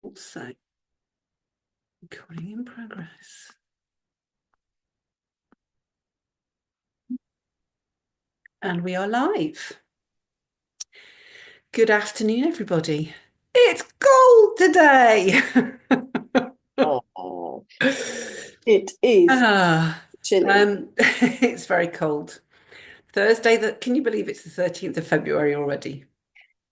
Also, recording in progress. And we are live. Good afternoon, everybody. It's cold today. Oh, it is Ah, chilly. it's very cold. Thursday, can you believe it's the 13th of February already?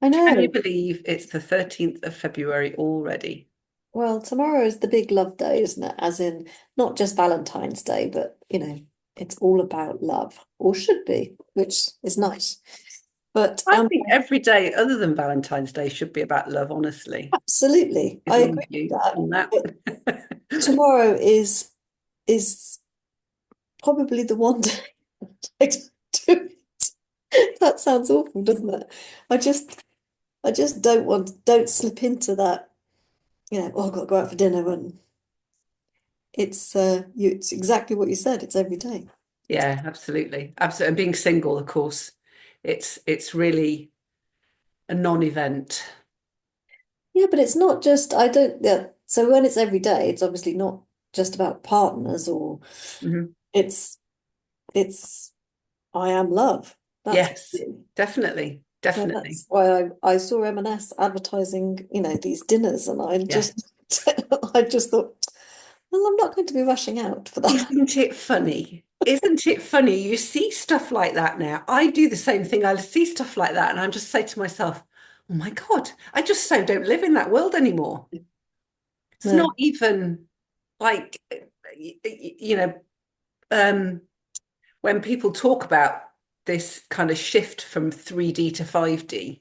I Can you know. believe it's the 13th of February already? Well, tomorrow is the big love day, isn't it? As in, not just Valentine's Day, but it's all about love, or should be, which is nice. But I think every day other than Valentine's Day should be about love, honestly. absolutely, I Isn't agree with with you that. on that? But tomorrow is probably the one day I don't do it. That sounds awful, doesn't it? I just I just don't slip into that, oh, I've got to go out for dinner and it's exactly what you said. It's every day. Yeah, absolutely. Absolutely. And being single, of course, it's really a non-event. Yeah, but it's not just I don't yeah. So when it's every day, it's obviously not just about partners or Mhm. it's it's I am love. That's Yes, it. definitely. So Definitely. that's why I saw M&S advertising, these dinners, and I Yeah. just I just thought, well, I'm not going to be rushing out for that. Isn't it funny? Isn't it funny? You see stuff like that now. I do the same thing. I see stuff like that, and I'm just say to myself, oh my God, I just so don't live in that world anymore. It's not No. even like, you know, um, when people talk about this kind of shift from 3D to 5D,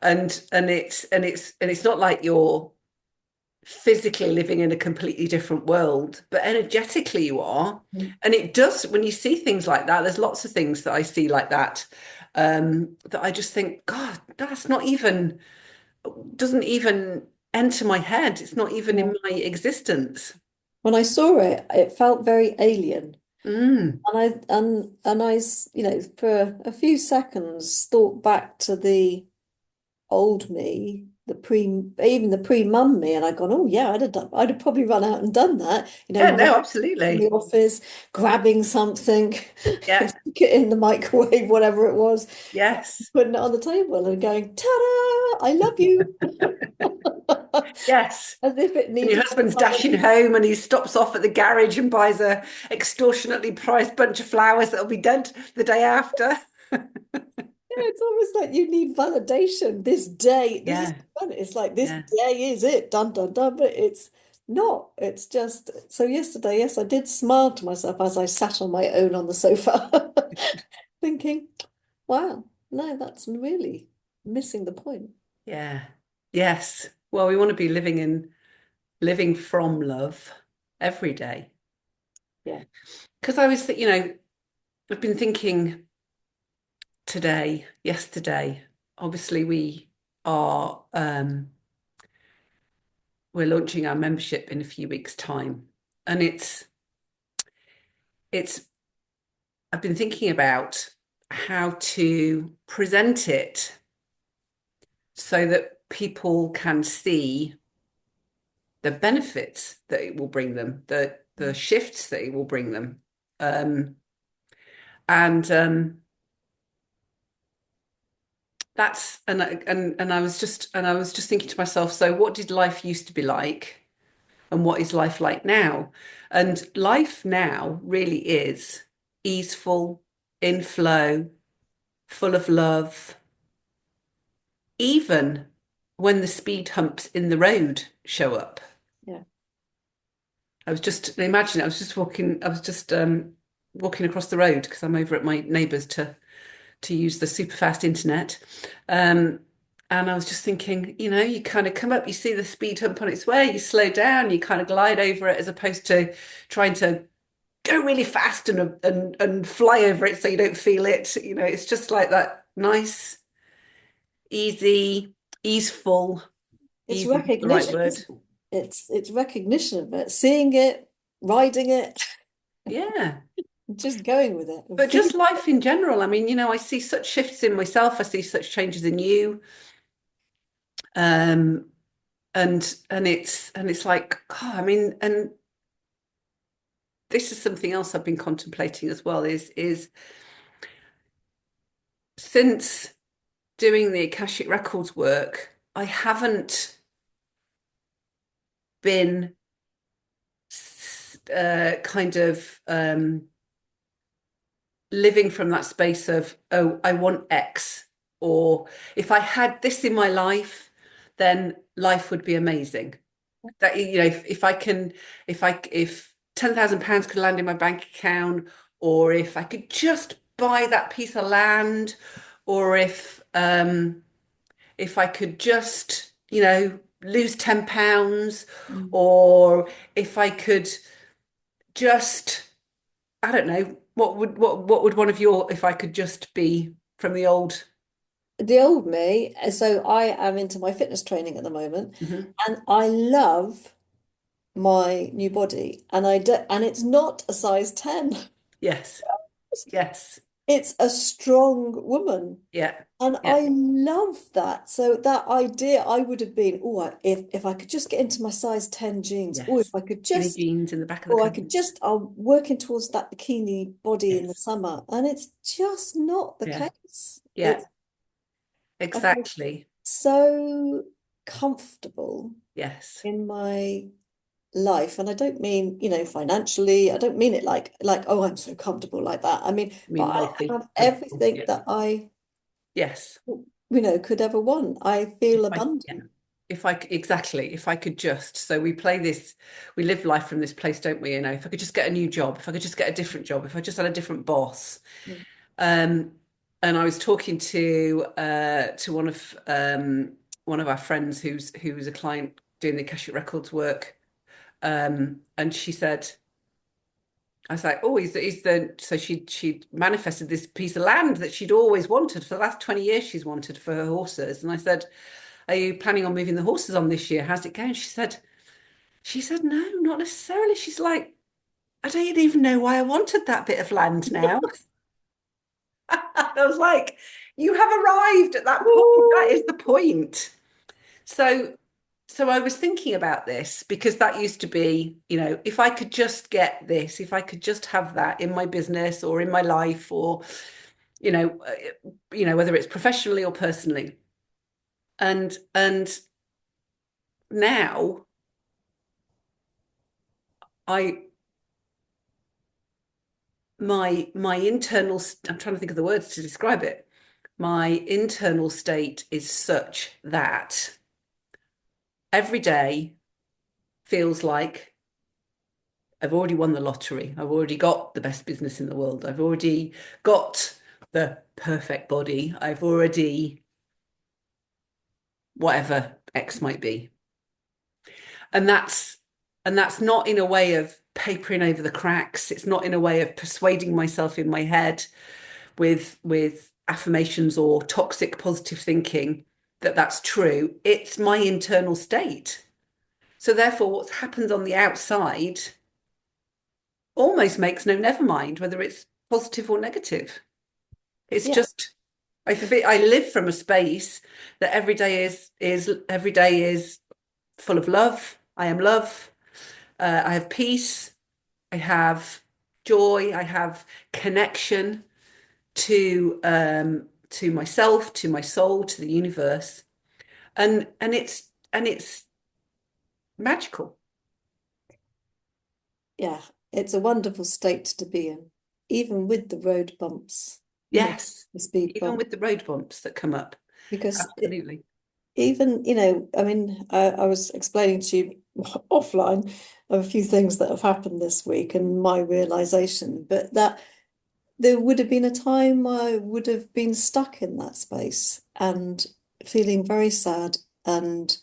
and it's not like you're physically living in a completely different world, but energetically you are. And it does, when you see things like that, there's lots of things that I see like that, that I just think, God, that's not even, doesn't even enter my head. It's not even in No. my existence. When I saw it, it felt very alien. Mm. And I for a few seconds thought back to the old me, even the pre-mum me, and I'd gone, oh yeah, I'd have probably run out and done that, Yeah, run no, in the absolutely. office, grabbing something, Yeah, stick it in the microwave, whatever it was, yes. putting it on the table and going, ta-da, I love you. Yes. As if it And your needed husband's dashing validation. home and he stops off at the garage and buys a extortionately priced bunch of flowers that'll be dead the day after. Yeah, it's almost like you need validation. This day, this is Yeah, fun. It's like this yeah. day is it, dun dun dun. But it's not. It's just so yesterday, yes, I did smile to myself as I sat on my own on the sofa, thinking, wow, no, that's really missing the point. Yeah. Yes. Well, we want to be living from love every day. Yeah. Because I've been thinking today, yesterday, obviously are we're launching our membership in a few weeks' time. And it's I've been thinking about how to present it so that people can see the benefits that it will bring them, the shifts that it will bring them. Um, and that's and I was just thinking to myself, so what did life used to be like, and what is life like now? And life now really is easeful, in flow, full of love, even when the speed humps in the road show up. Yeah. I was just walking across the road because I'm over at my neighbour's to use the super fast internet. Um, and I was just thinking, you kind of come up, you see the speed hump on its way, you slow down, you kind of glide over it as opposed to trying to go really fast and fly over it so you don't feel it. It's just like that nice, easy, easeful, It's easy is the right recognition, word. isn't it? It's recognition of it, seeing it, riding it, Yeah. just going with it and But feeling. just life in general. I mean, I see such shifts in myself. I see such changes in you. Um, and it's like, oh, I mean, and this is something else I've been contemplating as well, is since doing the Akashic Records work, I haven't been kind of living from that space of, oh, I want X, or if I had this in my life, then life would be amazing. That, if I can, if £10,000 could land in my bank account, or if I could just buy that piece of land, or if I could just, lose £10, Mm. or if I could just, I don't know, what would one of your, if I could just be from the old. The old me, so I am into my fitness training at the moment, Mhm. and I love my new body, and I do, and it's not a size 10. Yes, yes, It's a strong woman. yeah, And yeah, I love that. So that idea, I would have been, oh, if I could just get into my size 10 jeans, or if yes. I could Skinny just, jeans in the back of the or I cupboard. could just, I'm working towards that bikini body in the Yes, summer. And it's just not the yeah, case. yeah, It's, I feel exactly. so comfortable Yes. in my life. And I don't mean, financially, I don't mean it like, oh, I'm so comfortable like that. I mean, I but mean, I wealthy, have comfortable. everything Yeah. that I, Yes. could ever want. I If feel yeah. abundant. Exactly, if I could just, so we play this, we live life from this place, don't we? If I could just get a new job, if I could just get a different job, if I just had a different boss. Mm. Um, and I was talking to one of our friends who was a client doing the Akashic Records work. And she said, I was like, oh, he's the so she manifested this piece of land that she'd always wanted for the last 20 years she's wanted for her horses. And I said, are you planning on moving the horses on this year? How's it going? She said, no, not necessarily. She's like, I don't even know why I wanted that bit of land now. I was like, you have arrived at that point. That is the point. So, so I was thinking about this because that used to be, if I could just get this, if I could just have that in my business or in my life, or, you know, whether it's professionally or personally. And now I my internal, I'm trying to think of the words to describe it. My internal state is such that every day feels like I've already won the lottery. I've already got the best business in the world. I've already got the perfect body. I've already, whatever X might be. And that's not in a way of papering over the cracks. It's not in a way of persuading myself in my head with affirmations or toxic positive thinking that that's true. It's my internal state. So therefore, what's happened on the outside almost makes no never mind whether it's positive or negative. It's Yeah. just I live from a space that every day is full of love. I am love. I have peace. I have joy. I have connection to myself, to my soul, to the universe, and it's magical. Yeah. It's a wonderful state to be in, even with the road bumps, Yes, the speed even bump, with the road bumps that come up. because Absolutely. even, I mean, I was explaining to you offline of a few things that have happened this week and my realization, but that there would have been a time I would have been stuck in that space and feeling very sad and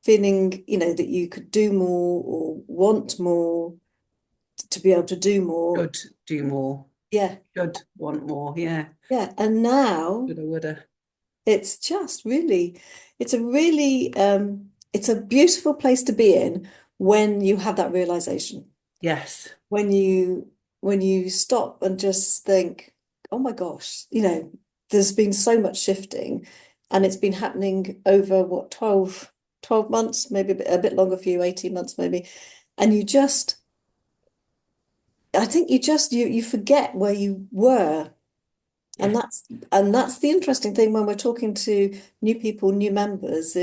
feeling, that you could do more or want more to be able to do more. Should do more. Yeah, Should want more. Yeah. yeah. And now Shoulda, woulda. it's just really, it's a beautiful place to be in when you have that realization. Yes. When you stop and just think, oh my gosh, there's been so much shifting and it's been happening over what, 12 months, maybe a bit longer for you, 18 months maybe. And you just, I think you forget where you were. And Yes, that's the interesting thing when we're talking to new people, new members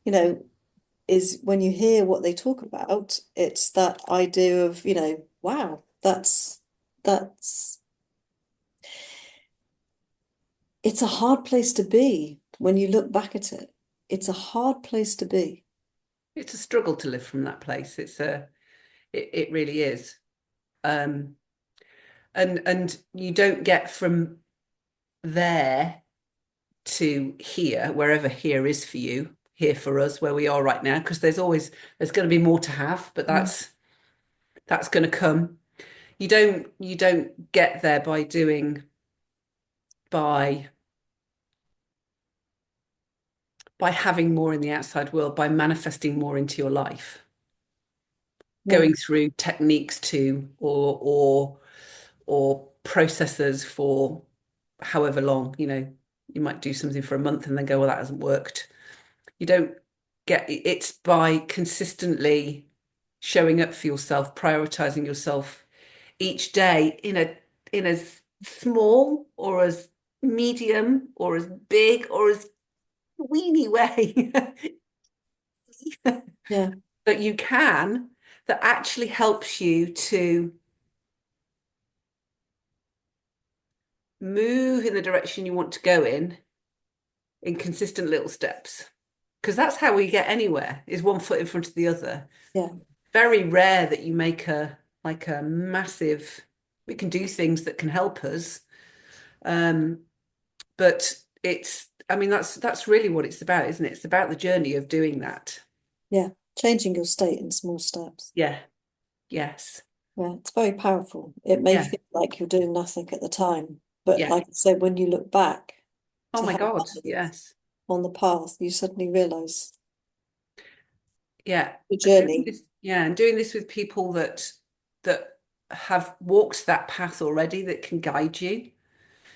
you know, is when you hear what they talk about, it's that idea of, wow, that's it's a hard place to be when you look back at it. It's a hard place to be. it's a struggle to live from that place. It really is. Um, and you don't get from there to here, wherever here is for you, here for us, where we are right now, because there's going to be more to have, but Mm. that's going to come. You don't get there by doing by by having more in the outside world, by manifesting more into your life, No, going through techniques to or processes for however long, you might do something for a month and then go, well, that hasn't worked. You don't get it's by consistently showing up for yourself, prioritizing yourself each day in as small or as medium or as big or as weeny way yeah, that you can, that actually helps you to move in the direction you want to go in consistent little steps. Because that's how we get anywhere, is one foot in front of the other. yeah, Very rare that you make a massive, we can do things that can help us. Um, but I mean, that's really what it's about, isn't it? It's about the journey of doing that. yeah. Changing your state in small steps. Yeah. Yes. Yeah, it's very powerful. It may Yeah. feel like you're doing nothing at the time, but Yeah. like I said, when you look back Oh to my how God. far Yes. on the path, you suddenly realize Yeah. the And doing journey. this, yeah, and doing this with people that have walked that path already that can guide you.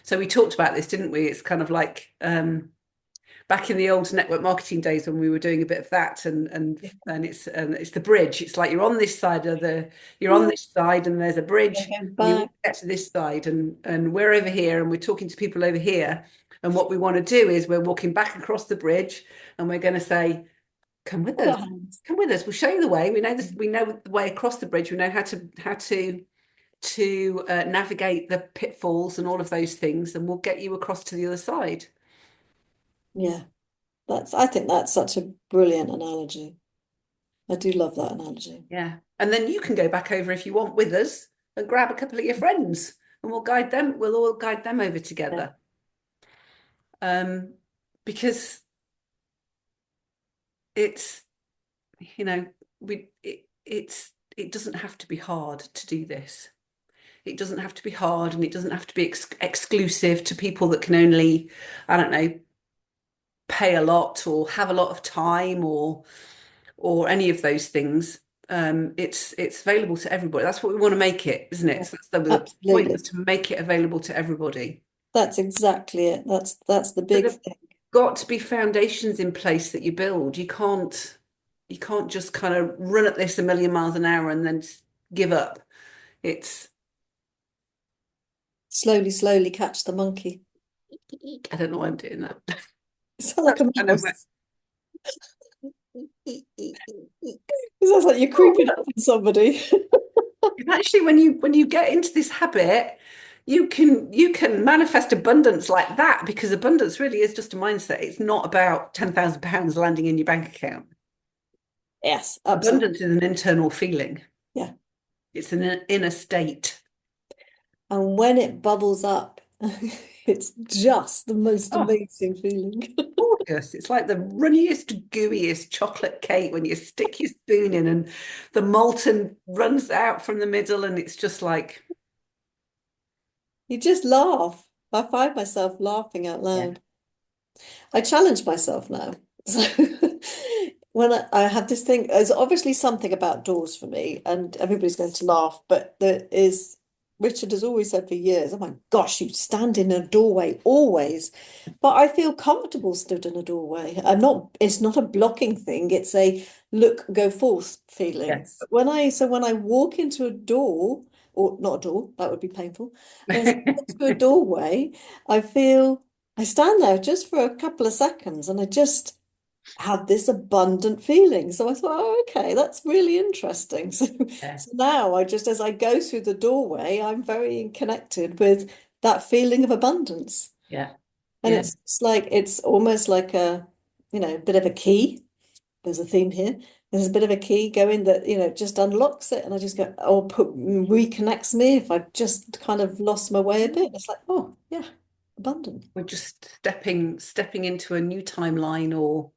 So we talked about this, didn't we? It's kind of like back in the old network marketing days when we were doing a bit of that, and it's the bridge. It's like you're on Yeah, this side and there's a bridge go and you want back. to get to this side, and we're over here and we're talking to people over here, and what we want to do is we're walking back across the bridge and we're going to say, come with Hold us. our hands. Come with us. We'll show you the way. We know this. We know the way across the bridge. We know how to navigate the pitfalls and all of those things, and we'll get you across to the other side. Yeah, I think that's such a brilliant analogy. I do love that analogy. Yeah. And then you can go back over if you want with us and grab a couple of your friends and we'll guide them. We'll all guide them over Yeah, together. Um, because it's, you know, it doesn't have to be hard to do this. It doesn't have to be hard and it doesn't have to be exclusive to people that can only, I don't know, pay a lot or have a lot of time or any of those things. It's available to everybody. That's what we want to make it, isn't it? yeah, So that's the point, absolutely. was to make it available to everybody. That's exactly it. That's the But big there've thing. got to be foundations in place that you build. You can't just kind of run at this a million miles an hour and then give up. It's Slowly, slowly catch the monkey. I don't know why I'm doing that. It sounds like That's a kind of mouse. It sounds like you're creeping up on somebody. actually when you get into this habit, you can manifest abundance like that, because abundance really is just a mindset. It's not about £10,000 landing in your bank account. Yes, absolutely. Abundance is an internal feeling. Yeah. It's an inner state. And when it bubbles up, it's just the most Oh, amazing feeling. gorgeous. It's like the runniest, gooeyest chocolate cake when you stick your spoon in and the molten runs out from the middle, and it's just like, You just laugh. I find myself laughing out yeah. loud. I challenge myself now. So when I have this thing, there's obviously something about doors for me, and everybody's going to laugh, but there is. Richard has always said for years, oh my gosh, you stand in a doorway always. But I feel comfortable stood in a doorway. It's not a blocking thing, it's a look, go forth feeling. Yes. But when I walk into a door, or not a door, that would be painful. When I walk into a doorway, I feel I stand there just for a couple of seconds and I just had this abundant feeling. So I thought, oh, okay, that's really interesting. So, Yeah, so now I just, as I go through the doorway, I'm very connected with that feeling of abundance. yeah, And yeah. it's like, it's almost like a, bit of a key. There's a theme here. There's a bit of a key going that, just unlocks it. And I just go, or reconnects me if I've just kind of lost my way a bit. It's like, oh, yeah, abundant. We're just stepping into a new timeline, or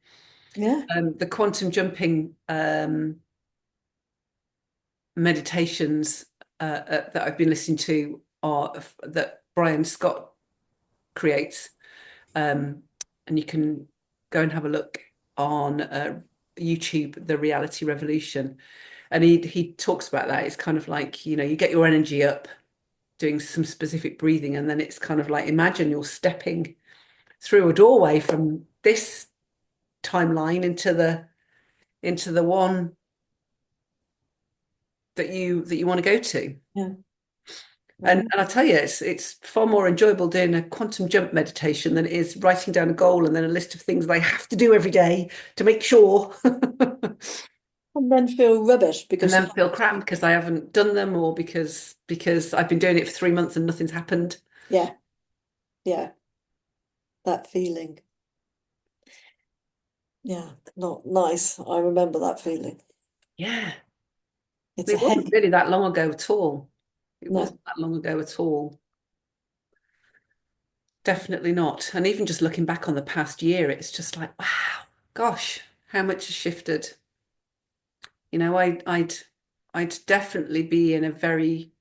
Yeah. the quantum jumping meditations that I've been listening to are that Brian Scott creates, um, and you can go and have a look on YouTube, The Reality Revolution, and he talks about that. It's kind of like, you get your energy up doing some specific breathing, and then it's kind of like, imagine you're stepping through a doorway from this timeline into the one that you want to go to. Yeah. And I tell you, it's far more enjoyable doing a quantum jump meditation than it is writing down a goal and then a list of things they have to do every day to make sure. And then feel rubbish And because you then feel haven't crap achieved because it. I haven't done them, or because I've been doing it for 3 months and nothing's happened. Yeah, yeah, that feeling. Yeah, not nice. I remember that feeling. Yeah. It's a It wasn't heavy. really that long ago at all. It No, wasn't that long ago at all. Definitely not. And even just looking back on the past year, it's just like, wow, gosh, how much has shifted. I'd definitely be in a very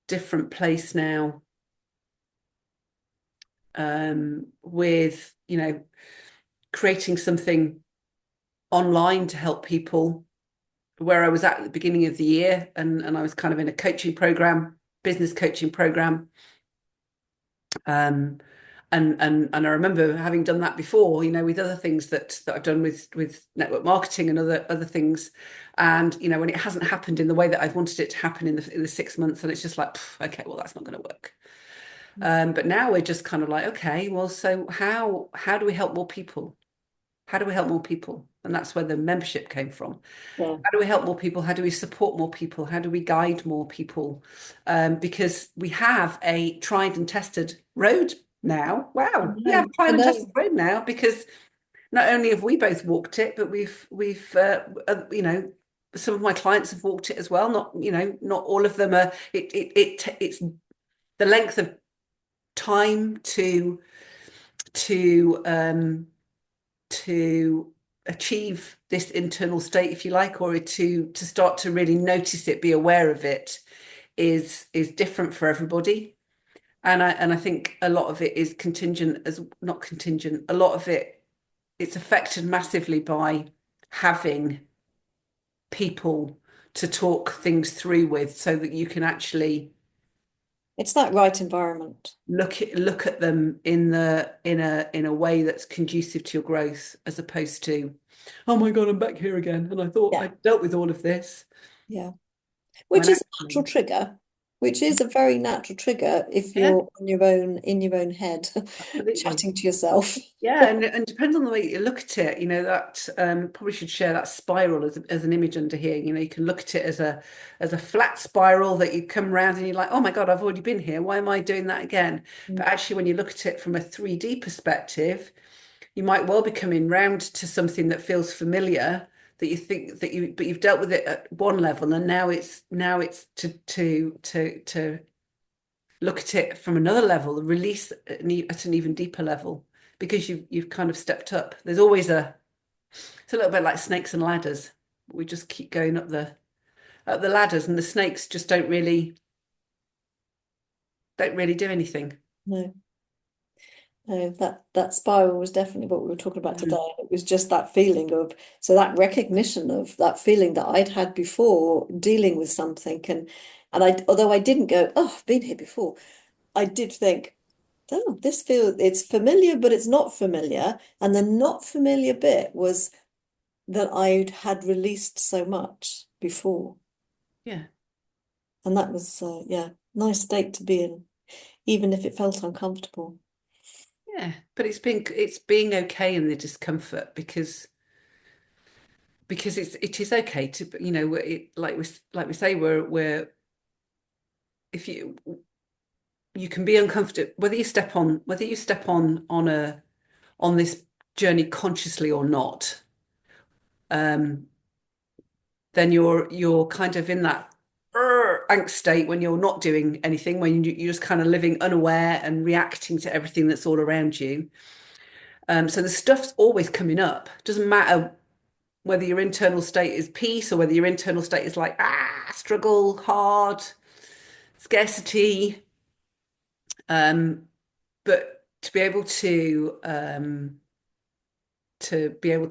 different place now, with, creating something online to help people, where I was at the beginning of the year, and I was kind of in a coaching program, business coaching program. Um, and I remember having done that before, with other things that I've done with network marketing and other things. And when it hasn't happened in the way that I've wanted it to happen in the 6 months, and it's just like, okay, well, that's not going to work. But now we're just kind of like, okay, well, so how do we help more people? How do we help more people? And that's where the membership came from. yeah, How do we help more people? How do we support more people? How do we guide more people? Because we have a tried and tested road now. Wow, we have a I tried and tested know. road now, because not only have we both walked it, but we've some of my clients have walked it as well. Not all of them are. It's the length of time to to achieve this internal state, if you like, or to start to really notice it, be aware of it, is different for everybody. And I think a lot of it is contingent, as not contingent. A lot of it's affected massively by having people to talk things through with, so that you can actually It's that right environment. look at them in a way that's conducive to your growth, as opposed to, oh my God, I'm back here again, and I thought I Yeah, dealt with all of this. yeah. Which When is a natural actually, trigger, which is a very natural trigger if yeah, you're on your own, in your own head, absolutely. chatting to yourself. Yeah, and depends on the way you look at it. That probably should share that spiral as an image under here. You can look at it as a flat spiral that you come around and you're like, oh my God, I've already been here. Why am I doing that again? Mm. But actually, when you look at it from a 3D perspective, you might well be coming round to something that feels familiar, that you think but you've dealt with it at one level, and now it's to look at it from another level, the release at an even deeper level, because you've kind of stepped up. It's a little bit like snakes and ladders. We just keep going up the ladders, and the snakes just don't really do anything. No. No, that spiral was definitely what we were talking about today. Mm. It was just that feeling of, so that recognition of that feeling that I'd had before dealing with something, and I, although I didn't go, oh, I've been here before, I did think, oh, this feels, it's familiar, but it's not familiar. And the not familiar bit was that I had released so much before. Yeah, And that was, yeah, nice state to be in, even if it felt uncomfortable. yeah. But it's being okay in the discomfort because it is okay to like we say we're if you can be uncomfortable whether you step on a on this journey consciously or not, um, then you're kind of in that angst state when you're not doing anything, when you're just kind of living unaware and reacting to everything that's all around you. So the stuff's always coming up. Doesn't matter whether your internal state is peace or whether your internal state is like struggle, hard, scarcity. Um, but to be able to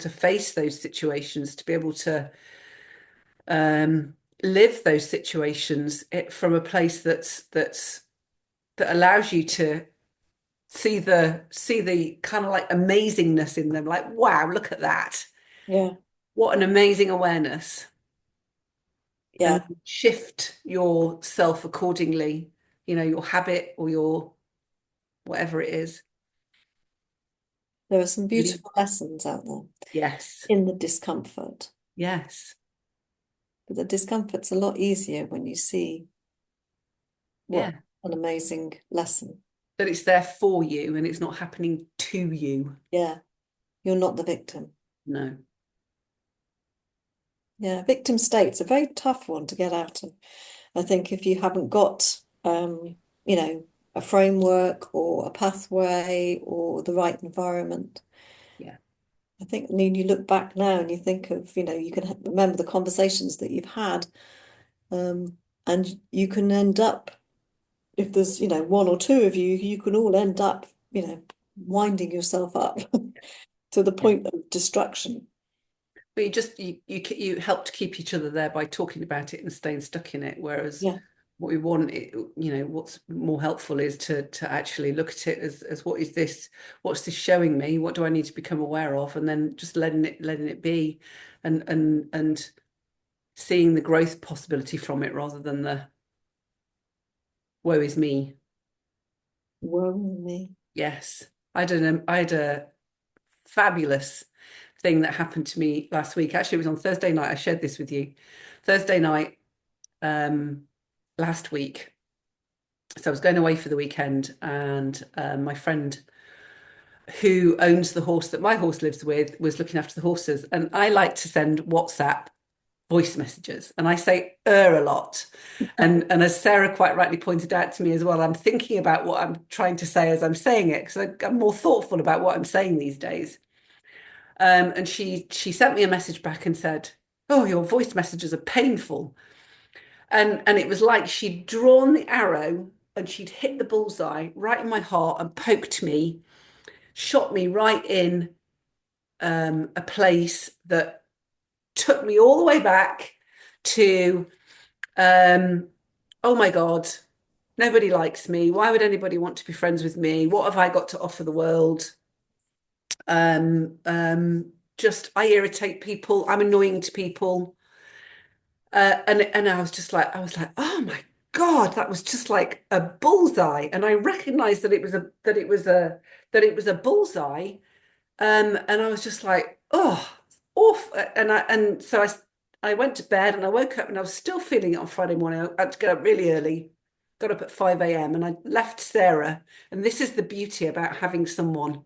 face those situations, to be able to um, live those situations from a place that allows you to see the kind of like amazingness in them. Like, wow, look at that! Yeah, What an amazing awareness! And yeah. shift yourself accordingly. You know, your habit or your whatever it is. There are some beautiful lessons out there Yes, in the discomfort. yes, But the discomfort's a lot easier when you see what yeah. an amazing lesson. That it's there for you and it's not happening to you. Yeah, you're not the victim. No. Yeah, victim state's a very tough one to get out of. I think if you haven't got, you know, a framework or a pathway or the right environment, Yeah. I think when you look back now and you think of, you can remember the conversations that you've had, and you can end up, if there's, one or two of you, you can all end up, winding yourself up to the Yeah. point of destruction. But you help to keep each other there by talking about it and staying stuck in it. Whereas Yeah. what we want, what's more helpful is to actually look at it as what's this showing me? What do I need to become aware of? And then just letting it be, and seeing the growth possibility from it rather than the woe is me. Woe me. Yes, I had a fabulous thing that happened to me last week. Actually, it was on Thursday night. I shared this with you. Thursday night, um, last week. So I was going away for the weekend, and my friend who owns the horse that my horse lives with was looking after the horses. And I like to send WhatsApp voice messages, and I say a lot. And as Sarah quite rightly pointed out to me as well, I'm thinking about what I'm trying to say as I'm saying it because I'm more thoughtful about what I'm saying these days. And she sent me a message back and said, "Oh, your voice messages are painful." And it was like she'd drawn the arrow and she'd hit the bullseye right in my heart and poked me, shot me right in a place that took me all the way back to, um, oh my God, nobody likes me. Why would anybody want to be friends with me? What have I got to offer the world? Um, um, just I irritate people. I'm annoying to people. And I was like, oh my God, that was just like a bullseye. And I recognized that it was a bullseye. And I was just like, oh, it's awful. And so I went to bed and I woke up and I was still feeling it on Friday morning. I had to get up really early, got up at 5 a.m. and I left Sarah. And this is the beauty about having someone.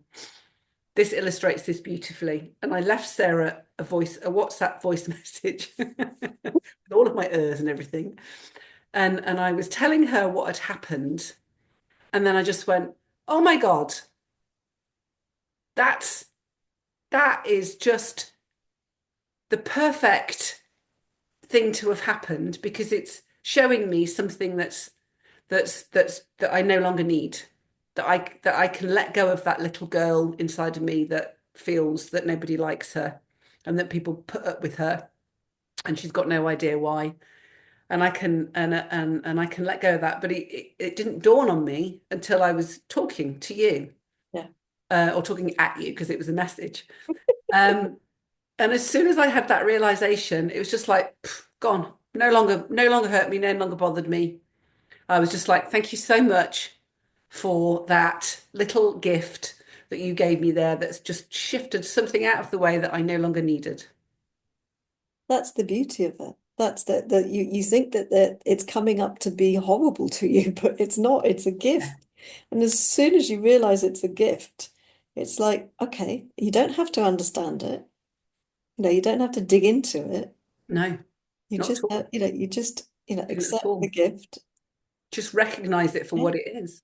This illustrates this beautifully. And I left Sarah a WhatsApp voice message with all of my ers and everything. And I was telling her what had happened. And then I just went, oh my God, that's that is just the perfect thing to have happened because it's showing me something that I no longer need. that I can let go of that little girl inside of me that feels that nobody likes her and that people put up with her and she's got no idea why. And I can let go of that. But it didn't dawn on me until I was talking to you, Yeah. or talking at you because it was a message. Um, and as soon as I had that realization, it was just like pff, gone. No longer hurt me, no longer bothered me. I was just like, thank you so much for that little gift that you gave me there that's just shifted something out of the way that I no longer needed. That's the beauty of it. That's that you think that it's coming up to be horrible to you, but it's not. It's a Yeah. gift. And as soon as you realize it's a gift, it's like, okay, you don't have to understand it. You don't have to dig into it. No, You not just, at all. Didn't at accept the all. gift. Just recognize it for Yeah, what it is.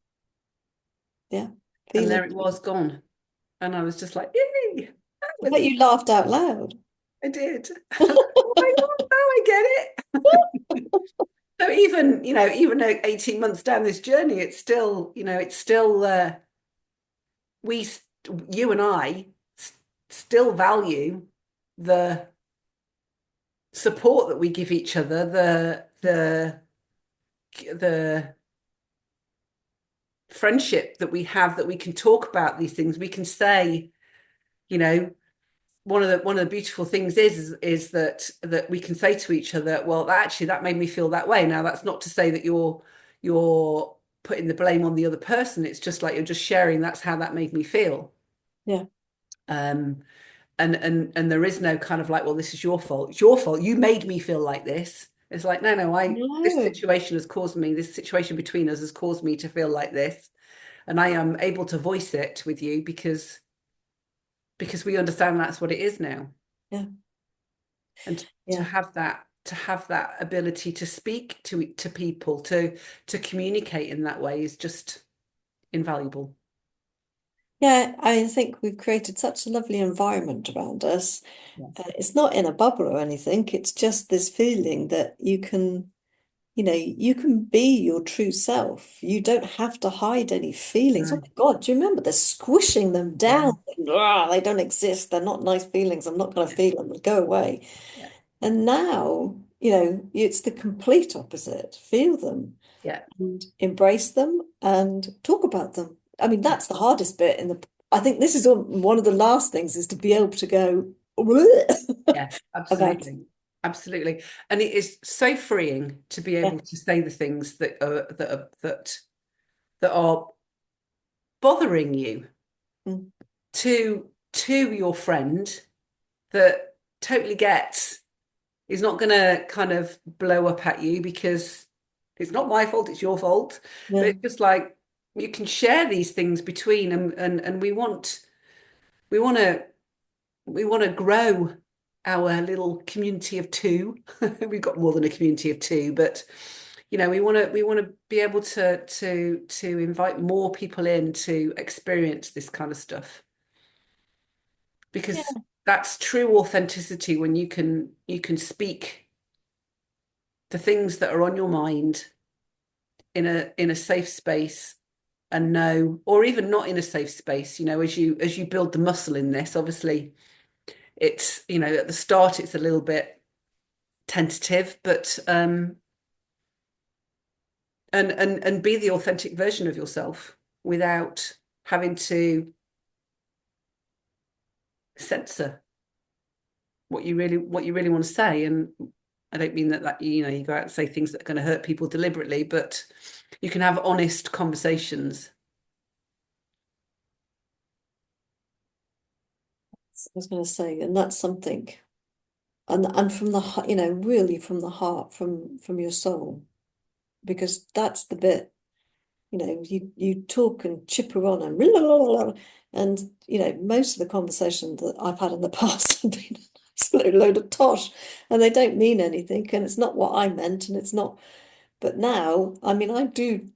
yeah. And Feel there it. it was gone. And I was just like, yay, that I bet was, you laughed out loud. I did. I was like, oh my God, now I get it. So even, even though 18 months down this journey, it's still, it's still, we, you and I still value the support that we give each other, the friendship that we have, that we can talk about these things. We can say, you know, one of the beautiful things is that we can say to each other, well, actually, that made me feel that way. Now, that's not to say that you're putting the blame on the other person. It's just like you're just sharing. That's how that made me feel. Yeah. Um, and there is no kind of like, well, this is your fault. It's your fault. You made me feel like this. It's like, no, no, this No. situation has caused me, this situation between us has caused me to feel like this. And I am able to voice it with you because we understand that's what it is now. Yeah. And Yeah. to have that ability to speak to people, to communicate in that way is just invaluable. Yeah, I think we've created such a lovely environment around us. Yes. It's not in a bubble or anything. It's just this feeling that you can be your true self. You don't have to hide any feelings. Oh No. my God, do you remember? They're squishing them Yeah. down. They don't exist. They're not nice feelings. I'm not going to Yeah. feel them. Go away. Yeah. And now, it's the complete opposite. Feel them Yeah. and embrace them and talk about them. I mean, Yeah. that's the hardest bit I think this is one of the last things is to be able to go Yeah. about, Absolutely. Absolutely. And it is so freeing to be yeah. able to say the things that are bothering you Mm, to your friend that totally gets is not going to kind of blow up at you because it's not my fault, it's your fault. But yeah. it's just like you can share these things between and we want to we want to grow our little community of two. We've got more than a community of two, but we want to be able to invite more people in to experience this kind of stuff because Yeah. that's true authenticity when you can speak the things that are on your mind in a safe space and know, or even not in a safe space, as you build the muscle in this, obviously it's, at the start it's a little bit tentative, but and be the authentic version of yourself without having to censor what you really want to say. And I don't mean that you go out and say things that are going to hurt people deliberately, but you can have honest conversations. I was going to say, and that's something, and from the heart, really from the heart, from your soul, because that's the bit, you talk and chipper on and blah, blah, blah, blah, and most of the conversations that I've had in the past have been an absolute load of tosh, and they don't mean anything, and it's not what I meant, and it's not. But now, I mean, I do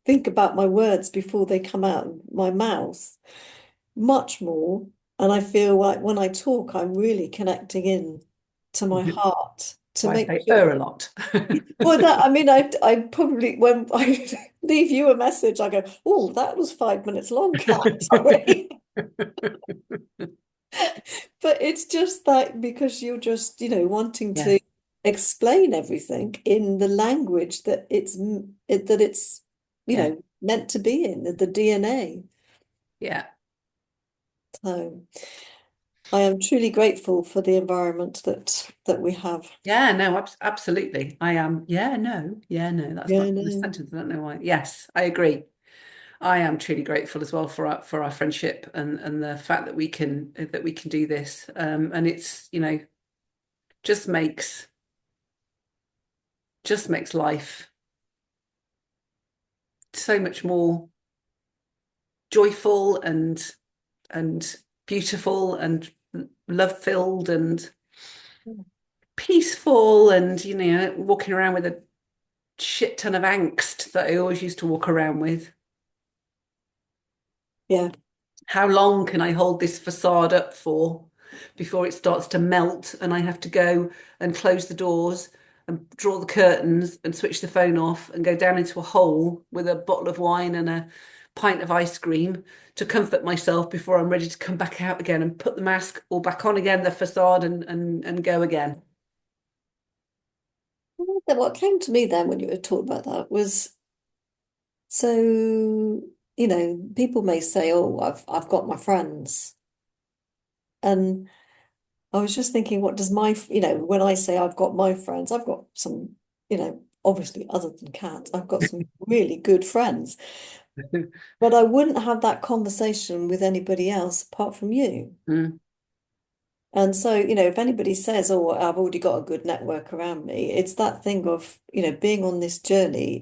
think about my words before they come out of my mouth much more. And I feel like when I talk, I'm really connecting in to my Mhm. heart. to Well, I make say sure. a lot. Well, that I mean, I probably when I leave you a message, I go, "Oh, that was 5 minutes long, Cat. Sorry." But it's just that because you're just, wanting Yeah, to explain everything in the language that it's yeah, meant to be in the DNA. yeah. So I am truly grateful for the environment that we have. Yeah, no, absolutely. I am. Yeah, no. That's Yeah, not the no. sentence. I don't know why. Yes, I agree. I am truly grateful as well for our friendship and the fact that we can do this. And it's, just makes just makes life so much more joyful and beautiful and love filled and peaceful and walking around with a shit ton of angst that I always used to walk around with. Yeah, How long can I hold this facade up for before it starts to melt and I have to go and close the doors and draw the curtains and switch the phone off and go down into a hole with a bottle of wine and a pint of ice cream to comfort myself before I'm ready to come back out again and put the mask all back on again, the facade and go again. then what came to me then when you were talking about that was so, people may say, "Oh, I've got my friends," and I was just thinking, what does when I say I've got my friends, I've got some, obviously other than cats, I've got some really good friends, but I wouldn't have that conversation with anybody else apart from you. Mm, And so, if anybody says, "Oh, I've already got a good network around me," it's that thing of, being on this journey.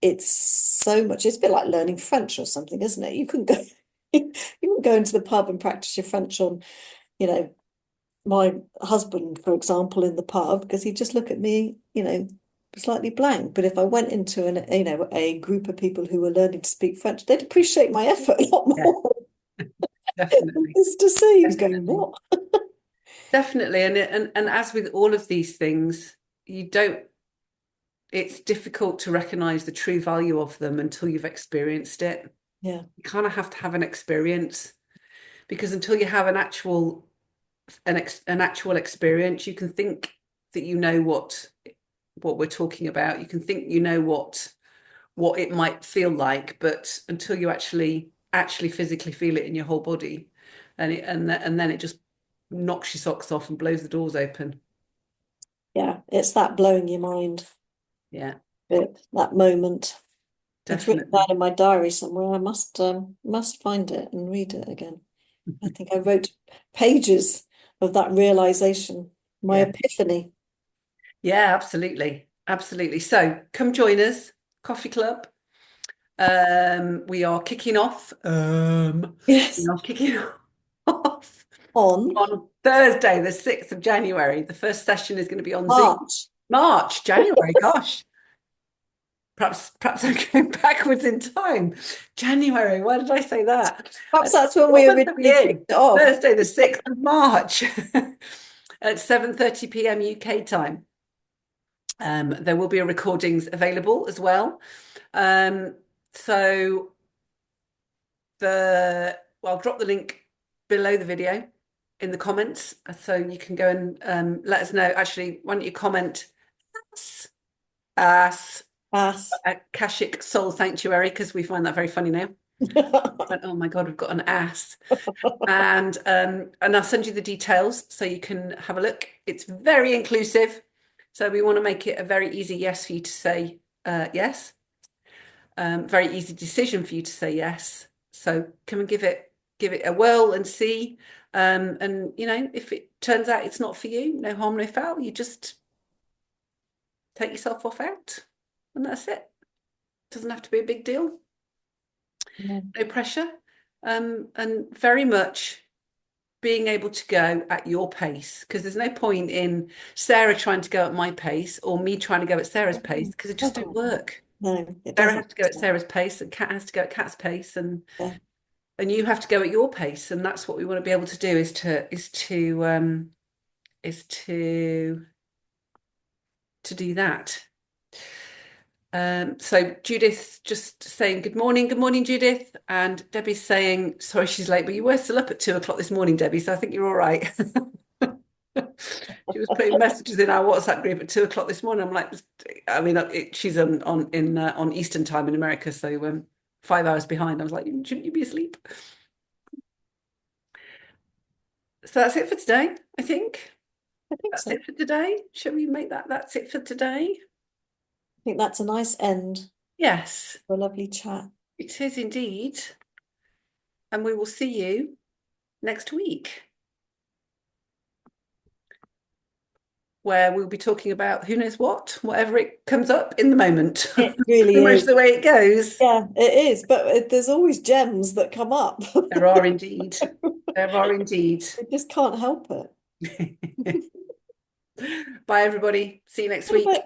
It's so much. It's a bit like learning French or something, isn't it? You can go, you can go into the pub and practice your French on, you know, my husband, for example, in the pub, because he'd just look at me, slightly blank. But if I went into a group of people who were learning to speak French, they'd appreciate my effort a lot yeah, more. definitely. Just to see who's going, Definitely. "What?" Definitely. And as with all of these things, you don't it's difficult to recognize the true value of them until you've experienced it. Yeah, You kind of have to have an experience because until you have an actual experience, you can think that you know what we're talking about. You can think you know what it might feel like, but until you actually physically feel it in your whole body, and then it just knocks your socks off and blows the doors open. yeah, it's that blowing your mind Yeah, bit, that moment. It's written down definitely. in my diary somewhere. I must find it and read it again. I think I wrote pages of that realization, my Yeah. epiphany. Yeah, absolutely. Absolutely. So come join us, Coffee Club. We are kicking off. We Yes, are kicking off on on Thursday, the 6th of January. The first session is going to be on Zoom. March. January, gosh. Perhaps I'm going backwards in time. January, why did I say that? Perhaps that's when What we month are we originally in? kicked it off. Thursday, the 6th of March at 7:30 p.m. UK time. There will be a recordings available as well. Um, so I'll drop the link below the video in the comments, so you can go and let us know. Actually, why don't you comment us Pass. at Kashik Soul Sanctuary because we find that very funny now. But oh my God, we've got an ass. And I'll send you the details so you can have a look. It's very inclusive. So we want to make it a very easy yes for you to say yes. Very easy decision for you to say yes. So come and give it a whirl and see. And if it turns out it's not for you, no harm, no foul. You just take yourself off out, and that's it. Doesn't have to be a big deal. Yeah. No pressure. And very much being able to go at your pace because there's no point in Sarah trying to go at my pace or me trying to go at Sarah's pace because it Oh just don't God, work. no, it Sarah doesn't. has to go at Sarah's pace and Kat has to go at Kat's pace Yeah. and you have to go at your pace and that's what we want to be able to do is to to do that. So Judith just saying good morning, Judith, and Debbie's saying sorry she's late, but you were still up at 2 o'clock this morning, Debbie, so I think you're all right. She was putting messages in our WhatsApp group at 2 o'clock this morning. I'm like, I mean, she's on Eastern time in America, so 5 hours behind. I was like, shouldn't you be asleep? So that's it for today, I think. I think That's so. it for today. Shall we make that's it for today? I think that's a nice end Yes, for a lovely chat. it is indeed. And we will see you next week, where we'll be talking about who knows what, whatever it comes up in the moment. It really Pretty much is. the way it goes. Yeah, it is. But there's always gems that come up. There are indeed. There are indeed. I just can't help it. Bye, everybody. See you next But week.